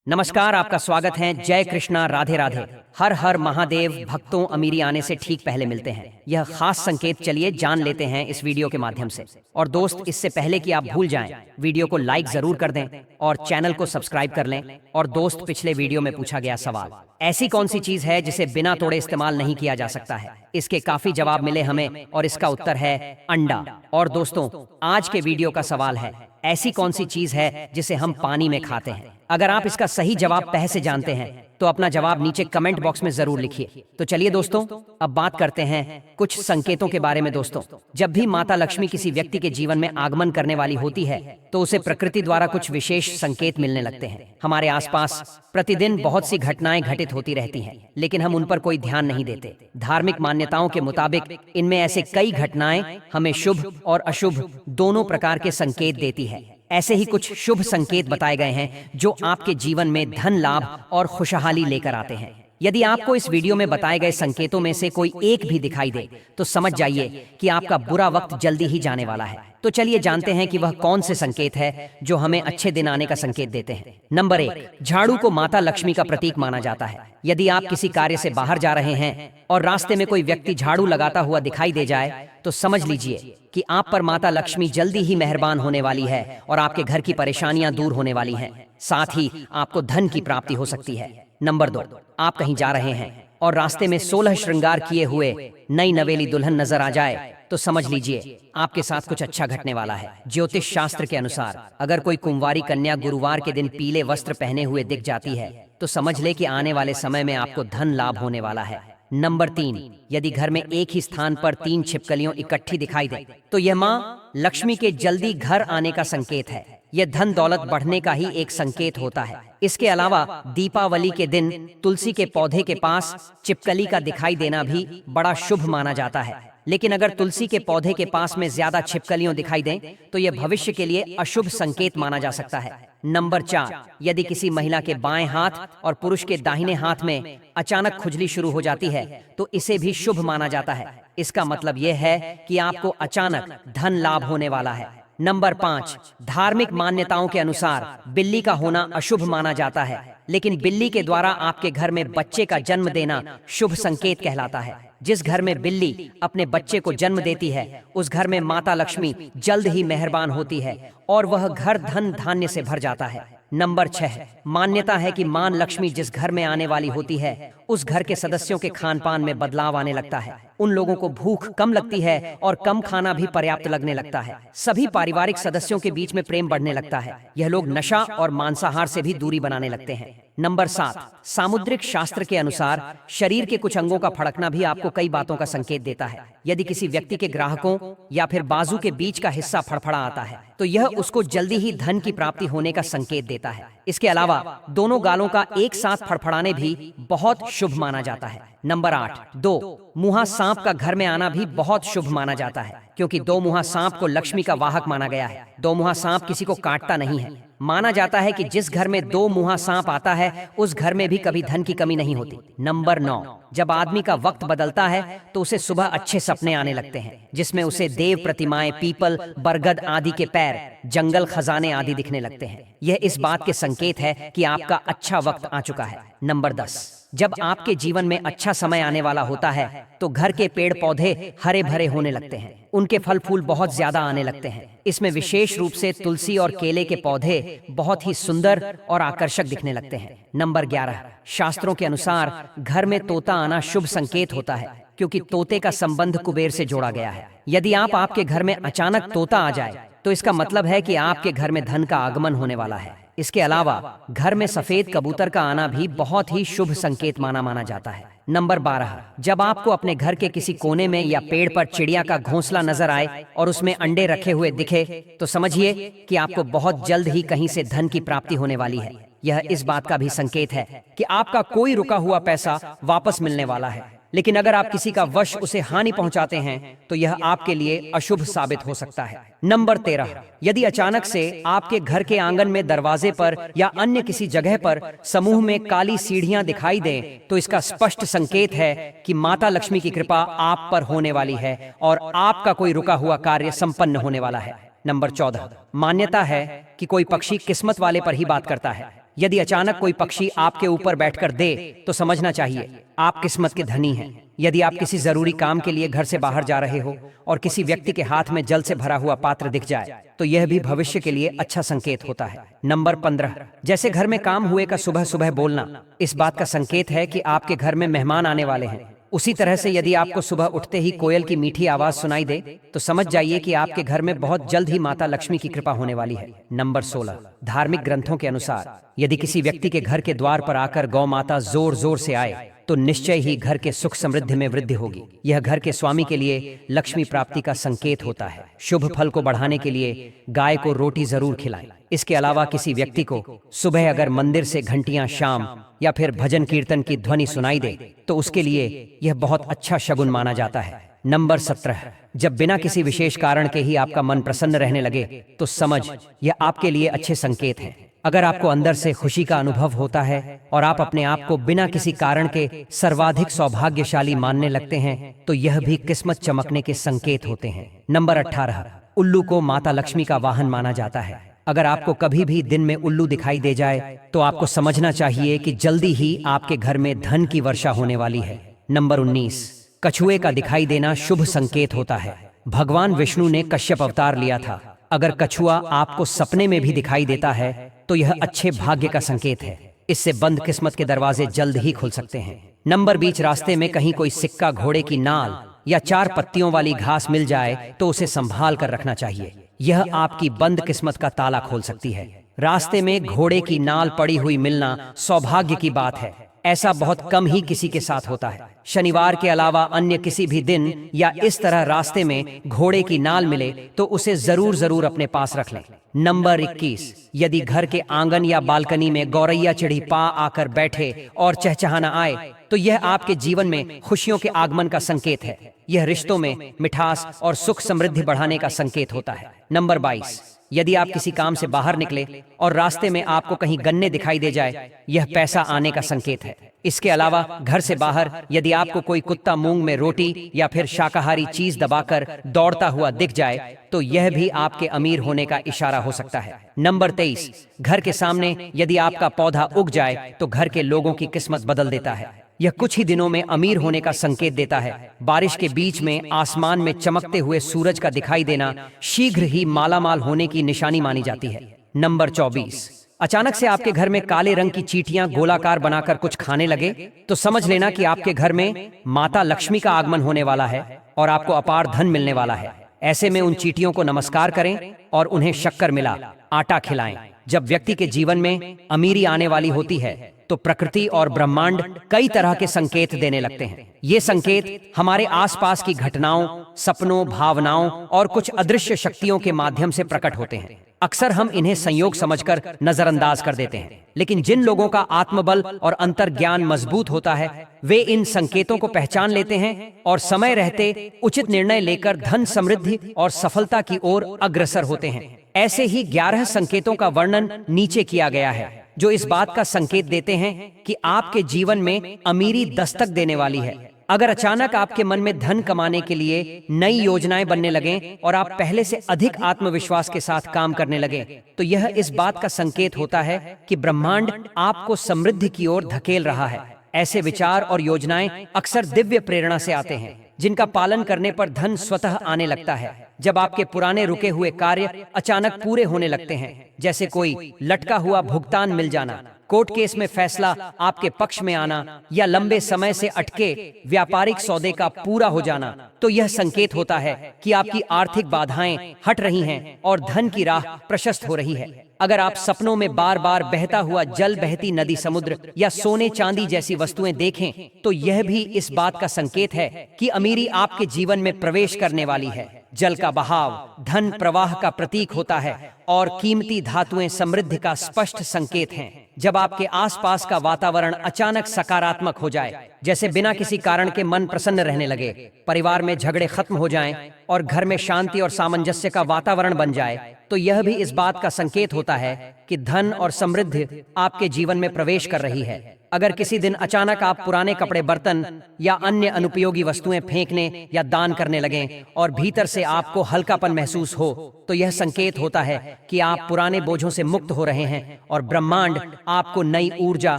नमस्कार, आपका स्वागत है। जय कृष्णा, राधे राधे। हर हर महादेव। भक्तों, अमीरी आने से ठीक पहले मिलते हैं, यह खास संकेत चलिए जान लेते हैं इस वीडियो के माध्यम से। और दोस्त, इससे पहले कि आप भूल जाएं, वीडियो को लाइक जरूर कर दें और चैनल को सब्सक्राइब कर लें। और दोस्त, पिछले वीडियो में पूछा गया सवाल, ऐसी कौन सी चीज है जिसे बिना तोड़े इस्तेमाल नहीं किया जा सकता है? इसके काफी जवाब मिले हमें और इसका उत्तर है अंडा। और दोस्तों, आज के वीडियो का सवाल है, ऐसी कौन सी चीज है जिसे हम पानी में खाते हैं? अगर आप इसका सही जवाब पह से जानते हैं तो अपना जवाब नीचे कमेंट बॉक्स में जरूर लिखिए। तो चलिए दोस्तों, अब बात करते हैं कुछ संकेतों के बारे में। दोस्तों, जब भी माता लक्ष्मी किसी व्यक्ति के जीवन में आगमन करने वाली होती है तो उसे प्रकृति द्वारा कुछ विशेष संकेत मिलने लगते हैं। हमारे आसपास प्रतिदिन बहुत सी घटनाएं घटित होती रहती हैं, लेकिन हम उन पर कोई ध्यान नहीं देते। धार्मिक मान्यताओं के मुताबिक इनमें ऐसे कई घटनाएं हमें शुभ और अशुभ दोनों प्रकार के संकेत देती है। ऐसे ही कुछ शुभ संकेत बताए गए हैं जो आपके जीवन में धन लाभ और खुशहाली लेकर आते हैं। यदि आपको इस वीडियो में बताए गए संकेतों में से कोई एक भी दिखाई दे तो समझ जाइए कि आपका बुरा वक्त जल्दी ही जाने वाला है। तो चलिए जानते हैं कि वह कौन से संकेत है जो हमें अच्छे दिन आने का संकेत देते हैं। नंबर 1, झाड़ू को माता लक्ष्मी का प्रतीक माना जाता है। यदि आप किसी कार्य से बाहर जा रहे हैं और रास्ते में कोई व्यक्ति झाड़ू लगाता हुआ दिखाई दे जाए तो समझ लीजिए कि आप पर माता लक्ष्मी जल्दी ही मेहरबान होने वाली है और आपके घर की परेशानियां दूर होने वाली हैं। साथ ही आपको धन की प्राप्ति हो सकती है। नंबर 2, आप कहीं जा रहे हैं और रास्ते में 16 श्रृंगार किए हुए नई नवेली दुल्हन नजर आ जाए तो समझ लीजिए आपके साथ कुछ अच्छा घटने वाला है। ज्योतिष शास्त्र के अनुसार अगर कोई कुंवारी कन्या गुरुवार के दिन पीले वस्त्र पहने हुए दिख जाती है तो समझ ले कि आने वाले समय में आपको धन लाभ होने वाला है। नंबर 3, यदि घर में एक ही स्थान पर 3 छिपकलियों इकट्ठी दिखाई दे तो यह माँ लक्ष्मी के जल्दी घर आने का संकेत है। यह धन दौलत बढ़ने का ही एक संकेत होता है। इसके अलावा दीपावली के दिन तुलसी के पौधे के पास छिपकली का दिखाई देना भी बड़ा शुभ माना जाता है। लेकिन अगर तुलसी के पौधे के पास में ज्यादा छिपकलियों दिखाई दें तो यह भविष्य के लिए अशुभ संकेत माना जा सकता है। नंबर 4, यदि किसी महिला के बाएं हाथ और पुरुष के दाहिने हाथ में अचानक खुजली शुरू हो जाती है तो इसे भी शुभ माना जाता है। इसका मतलब यह है कि आपको अचानक धन लाभ होने वाला है। नंबर 5, धार्मिक मान्यताओं के अनुसार बिल्ली का होना अशुभ माना जाता है, लेकिन बिल्ली के द्वारा आपके घर में बच्चे का जन्म देना शुभ संकेत कहलाता है। जिस घर में बिल्ली अपने बच्चे को जन्म देती है उस घर में माता लक्ष्मी जल्द ही मेहरबान होती है और वह घर धन धान्य से भर जाता है। नंबर 6, मान्यता है कि मां लक्ष्मी जिस घर में आने वाली होती है उस घर के सदस्यों के खान पान में बदलाव आने लगता है। उन लोगों को भूख कम लगती है और कम खाना भी पर्याप्त लगने लगता है। सभी पारिवारिक सदस्यों के बीच में प्रेम बढ़ने लगता है। यह लोग नशा और मांसाहार से भी दूरी बनाने लगते हैं। नंबर 7, सामुद्रिक शास्त्र के अनुसार शरीर के कुछ अंगों का फड़कना भी आपको कई बातों का संकेत देता है। यदि किसी व्यक्ति के ग्राहकों या फिर बाजू के बीच का हिस्सा फड़फड़ा आता है तो यह उसको जल्दी ही धन की प्राप्ति होने का संकेत देता है। इसके अलावा दोनों गालों का एक साथ फड़फड़ाने भी बहुत शुभ माना जाता है। नंबर 8, 2 मुहा सांप का घर में आना भी बहुत शुभ माना जाता है, क्योंकि 2 मुहा सांप को लक्ष्मी का वाहक माना गया है। 2 मुहा सांप किसी को काटता नहीं है। माना जाता है कि जिस घर में 2 मुहा सांप आता है उस घर में भी कभी धन की कमी नहीं होती। नंबर 9, जब आदमी का वक्त बदलता है तो उसे सुबह अच्छे सपने आने लगते हैं जिसमें उसे देव प्रतिमाएं, पीपल, बरगद आदि के पैर, जंगल, खजाने आदि दिखने लगते हैं। यह इस बात के संकेत है कि आपका अच्छा वक्त आ चुका है। नंबर 10, जब आपके जीवन में अच्छा समय आने वाला होता है तो घर के पेड़ पौधे हरे भरे होने लगते हैं। उनके फल फूल बहुत ज्यादा आने लगते हैं। इसमें विशेष रूप से तुलसी और केले के पौधे बहुत ही सुंदर और आकर्षक दिखने लगते हैं। नंबर 11, शास्त्रों के अनुसार घर में तोता आना शुभ संकेत होता है, क्योंकि तोते का संबंध कुबेर से जोड़ा गया है। यदि आपके घर में अचानक तोता आ जाए तो इसका मतलब है कि आपके घर में धन का आगमन होने वाला है। इसके अलावा घर में सफेद कबूतर का आना भी बहुत ही शुभ संकेत माना जाता है। नंबर 12, जब आपको अपने घर के किसी कोने में या पेड़ पर चिड़िया का घोंसला नजर आए और उसमें अंडे रखे हुए दिखे तो समझिए कि आपको बहुत जल्द ही कहीं से धन की प्राप्ति होने वाली है। यह इस बात का भी संकेत है कि आपका कोई रुका हुआ पैसा वापस मिलने वाला है। लेकिन अगर आप किसी का वश उसे हानि पहुंचाते हैं तो यह आपके लिए अशुभ साबित हो सकता है। नंबर 13, यदि अचानक से आपके घर के आंगन में दरवाजे पर या अन्य किसी जगह पर समूह में काली सीढ़ियां दिखाई दें तो इसका स्पष्ट संकेत है कि माता लक्ष्मी की कृपा आप पर होने वाली है और आपका कोई रुका हुआ कार्य संपन्न होने वाला है। नंबर 14, मान्यता है कि कोई पक्षी किस्मत वाले पर ही बात करता है। यदि अचानक कोई पक्षी आपके ऊपर बैठकर दे तो समझना चाहिए आप किस्मत के धनी हैं। यदि आप किसी जरूरी काम के लिए घर से बाहर जा रहे हो और किसी व्यक्ति के हाथ में जल से भरा हुआ पात्र दिख जाए तो यह भी भविष्य के लिए अच्छा संकेत होता है। नंबर 15, जैसे घर में काम हुए का सुबह सुबह बोलना इस बात का संकेत है कि आपके घर में मेहमान आने वाले हैं। उसी तरह से यदि आपको सुबह उठते ही कोयल की मीठी आवाज सुनाई दे तो समझ जाइए कि आपके घर में बहुत जल्द ही माता लक्ष्मी की कृपा होने वाली है। नंबर 16, धार्मिक ग्रंथों के अनुसार यदि किसी व्यक्ति के घर के द्वार पर आकर गौ माता जोर जोर से आए तो निश्चय ही घर के सुख समृद्धि में वृद्धि होगी। यह घर के स्वामी के लिए लक्ष्मी प्राप्ति का संकेत होता है। शुभ फल को बढ़ाने के लिए गाय को रोटी जरूर खिलाएं। इसके अलावा किसी व्यक्ति को सुबह अगर मंदिर से घंटियां, शाम या फिर भजन कीर्तन की ध्वनि सुनाई दे तो उसके लिए यह बहुत अच्छा शगुन माना जाता है। नंबर 17, जब बिना किसी विशेष कारण के ही आपका मन प्रसन्न रहने लगे तो समझ यह आपके लिए अच्छे संकेत हैं। अगर आपको अंदर से खुशी का अनुभव होता है और आप अपने आप को बिना किसी कारण के सर्वाधिक सौभाग्यशाली मानने लगते हैं तो यह भी किस्मत चमकने के संकेत होते हैं। नंबर 18, उल्लू को माता लक्ष्मी का वाहन माना जाता है। अगर आपको कभी भी दिन में उल्लू दिखाई दे जाए तो आपको समझना चाहिए कि जल्दी ही आपके घर में धन की वर्षा होने वाली है। नंबर 19, कछुए का दिखाई देना शुभ संकेत होता है। भगवान विष्णु ने कश्यप अवतार लिया था। अगर कछुआ आपको सपने में भी दिखाई देता है तो यह अच्छे भाग्य का संकेत है। इससे बंद किस्मत के दरवाजे जल्द ही खुल सकते हैं। नंबर 20, रास्ते में कहीं कोई सिक्का, घोड़े की नाल या 4 पत्तियों वाली घास मिल जाए तो उसे संभाल कर रखना चाहिए। यह आपकी बंद किस्मत का ताला खोल सकती है। रास्ते में घोड़े की नाल पड़ी हुई मिलना सौभाग्य की बात है। ऐसा बहुत कम ही किसी के साथ होता है। शनिवार के अलावा अन्य किसी भी दिन या इस तरह रास्ते में घोड़े की नाल मिले तो उसे जरूर अपने पास रख लें। नंबर 21, यदि घर के आंगन या बालकनी में गौरैया चिड़ी पा आकर बैठे और चहचहाना आए तो यह आपके जीवन में खुशियों के आगमन का संकेत है। यह रिश्तों में मिठास और सुख समृद्धि बढ़ाने का संकेत होता है। नंबर 22, यदि आप किसी काम से बाहर निकले और रास्ते में आपको कहीं गन्ने दिखाई दे जाए यह पैसा आने का संकेत है। इसके अलावा घर से बाहर यदि आपको कोई कुत्ता मूंग में रोटी या फिर शाकाहारी चीज दबाकर दौड़ता हुआ दिख जाए तो यह भी आपके अमीर होने का इशारा हो सकता है। नंबर 23, घर के सामने यदि आपका पौधा उग जाए तो घर के लोगों की किस्मत बदल देता है। यह कुछ ही दिनों में अमीर होने का संकेत देता है। बारिश के बीच में आसमान में चमकते हुए सूरज का दिखाई देना शीघ्र ही मालामाल होने की निशानी मानी जाती है। नंबर 24, अचानक से आपके घर में काले रंग की चींटियां गोलाकार बनाकर कुछ खाने लगे तो समझ लेना कि आपके घर में माता लक्ष्मी का आगमन होने वाला है और आपको अपार धन मिलने वाला है। ऐसे में उन चींटियों को नमस्कार करें और उन्हें शक्कर मिला आटा खिलाएं। जब व्यक्ति के जीवन में अमीरी आने वाली होती है तो प्रकृति और ब्रह्मांड कई तरह के संकेत देने लगते हैं। ये संकेत हमारे आसपास की घटनाओं, सपनों, भावनाओं और कुछ अदृश्य शक्तियों के माध्यम से प्रकट होते हैं। अक्सर हम इन्हें संयोग समझकर नजरअंदाज कर देते हैं, लेकिन जिन लोगों का आत्मबल और अंतर्ज्ञान मजबूत होता है वे इन संकेतों को पहचान लेते हैं और समय रहते उचित निर्णय लेकर धन, समृद्धि और सफलता की ओर अग्रसर होते हैं। ऐसे ही 11 संकेतों का वर्णन नीचे किया गया है जो इस बात का संकेत देते हैं कि आपके जीवन में अमीरी दस्तक देने वाली है। अगर अचानक आपके मन में धन कमाने के लिए नई योजनाएं बनने लगें और आप पहले से अधिक आत्मविश्वास के साथ काम करने लगे तो यह इस बात का संकेत होता है कि ब्रह्मांड आपको समृद्धि की ओर धकेल रहा है। ऐसे विचार और योजनाएं अक्सर दिव्य प्रेरणा से आते हैं जिनका पालन करने पर धन स्वतः आने लगता है। जब आपके पुराने रुके हुए कार्य अचानक पूरे होने लगते हैं, जैसे कोई लटका हुआ भुगतान मिल जाना, कोर्ट केस में फैसला आपके पक्ष में आना या लंबे समय से अटके व्यापारिक सौदे का पूरा हो जाना, तो यह संकेत होता है कि आपकी आर्थिक बाधाएं हट रही हैं और धन की राह प्रशस्त हो रही है। अगर आप सपनों में बार बार बहता हुआ जल, बहती नदी, समुद्र या सोने चांदी जैसी वस्तुएं देखें तो यह भी इस बात का संकेत है कि अमीरी आपके जीवन में प्रवेश करने वाली है। जल का बहाव धन प्रवाह का प्रतीक होता है और कीमती धातुएं समृद्धि का स्पष्ट संकेत हैं। जब आपके आसपास का वातावरण अचानक सकारात्मक हो जाए जैसे बिना किसी कारण के मन प्रसन्न रहने लगे, परिवार में झगड़े खत्म हो जाएं और घर में शांति और सामंजस्य का वातावरण बन जाए, तो यह भी इस बात का संकेत होता है कि धन और समृद्धि आपके जीवन में प्रवेश कर रही है। अगर किसी दिन अचानक आप पुराने कपड़े, बर्तन या अन्य अनुपयोगी वस्तुएं फेंकने या दान करने लगें और भीतर से आपको हल्कापन महसूस हो, तो यह संकेत होता है कि आप पुराने बोझों से मुक्त हो रहे हैं और ब्रह्मांड आपको नई ऊर्जा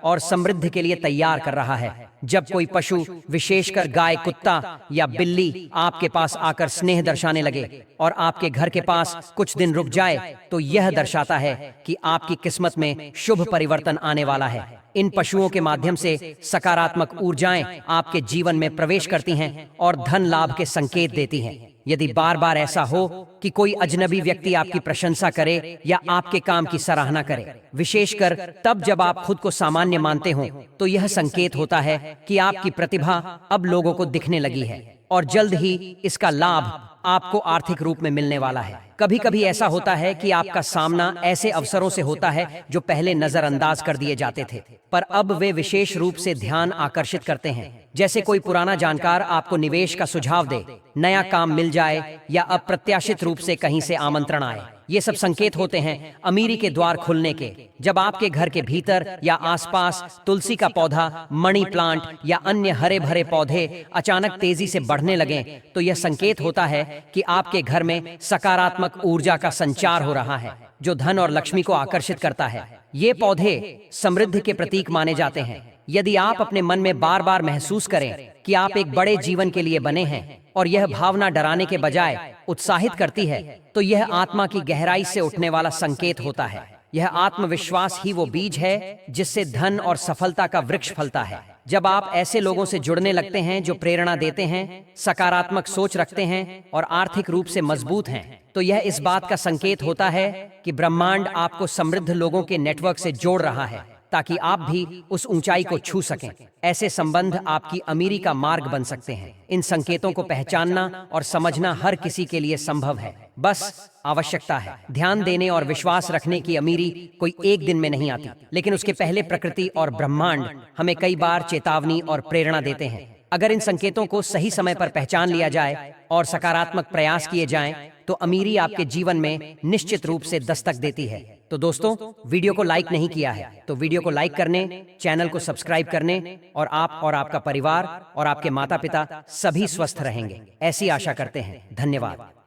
और समृद्धि के लिए तैयार कर रहा है। जब कोई पशु, विशेषकर गाय, कुत्ता या बिल्ली, आपके पास आकर स्नेह दर्शाने लगे और आपके घर के पास कुछ दिन रुक जाए, तो यह दर्शाता है कि आपकी किस्मत में शुभ परिवर्तन आने वाला है। इन पशुओं के माध्यम से सकारात्मक ऊर्जाएं आपके जीवन में प्रवेश करती हैं और धन लाभ के संकेत देती हैं। यदि बार बार ऐसा हो कि कोई अजनबी व्यक्ति आपकी प्रशंसा करे या आपके काम की सराहना करे, विशेषकर तब जब आप खुद को सामान्य मानते हो, तो यह संकेत होता है कि आपकी प्रतिभा अब लोगों को दिखने लगी है और जल्द ही इसका लाभ आपको आर्थिक रूप में मिलने वाला है। कभी कभी ऐसा होता है कि आपका सामना ऐसे अवसरों से होता है जो पहले नजरअंदाज कर दिए जाते थे, पर अब वे विशेष रूप से ध्यान आकर्षित करते हैं। जैसे कोई पुराना जानकार आपको निवेश का सुझाव दे, नया काम मिल जाए या अप्रत्याशित रूप से कहीं से आमंत्रण आए। ये सब संकेत होते हैं अमीरी के द्वार खुलने के। जब आपके घर के भीतर या आसपास तुलसी का पौधा, मनी प्लांट या अन्य हरे भरे पौधे अचानक तेजी से बढ़ने लगें, तो यह संकेत होता है कि आपके घर में सकारात्मक ऊर्जा का संचार हो रहा है, जो धन और लक्ष्मी को आकर्षित करता है। ये पौधे समृद्धि के प्रतीक माने जाते हैं। यदि आप अपने मन में बार बार महसूस करें कि आप एक बड़े जीवन के लिए बने हैं और यह भावना डराने के बजाय उत्साहित करती है, तो यह आत्मा की गहराई से उठने वाला संकेत होता है। यह आत्मविश्वास ही वो बीज है जिससे धन और सफलता का वृक्ष फलता है। जब आप ऐसे लोगों से जुड़ने लगते हैं जो प्रेरणा देते हैं, सकारात्मक सोच रखते हैं और आर्थिक रूप से मजबूत हैं, तो यह इस बात का संकेत होता है कि ब्रह्मांड आपको समृद्ध लोगों के नेटवर्क से जोड़ रहा है, ताकि आप भी उस ऊंचाई को छू सकें। ऐसे संबंध आपकी अमीरी का मार्ग बन सकते हैं। इन संकेतों को पहचानना और समझना हर किसी के लिए संभव है, बस आवश्यकता है ध्यान देने और विश्वास रखने की। अमीरी कोई एक दिन में नहीं आती, लेकिन उसके पहले प्रकृति और ब्रह्मांड हमें कई बार चेतावनी और प्रेरणा देते हैं। अगर इन संकेतों को सही समय पर पहचान लिया जाए और सकारात्मक प्रयास किए जाएं, तो अमीरी आपके जीवन में निश्चित रूप से दस्तक देती है। तो दोस्तों, वीडियो को लाइक नहीं किया है तो वीडियो को लाइक करने, चैनल को सब्सक्राइब करने और आप और आपका परिवार और आपके माता पिता सभी स्वस्थ रहेंगे, ऐसी आशा करते हैं। धन्यवाद।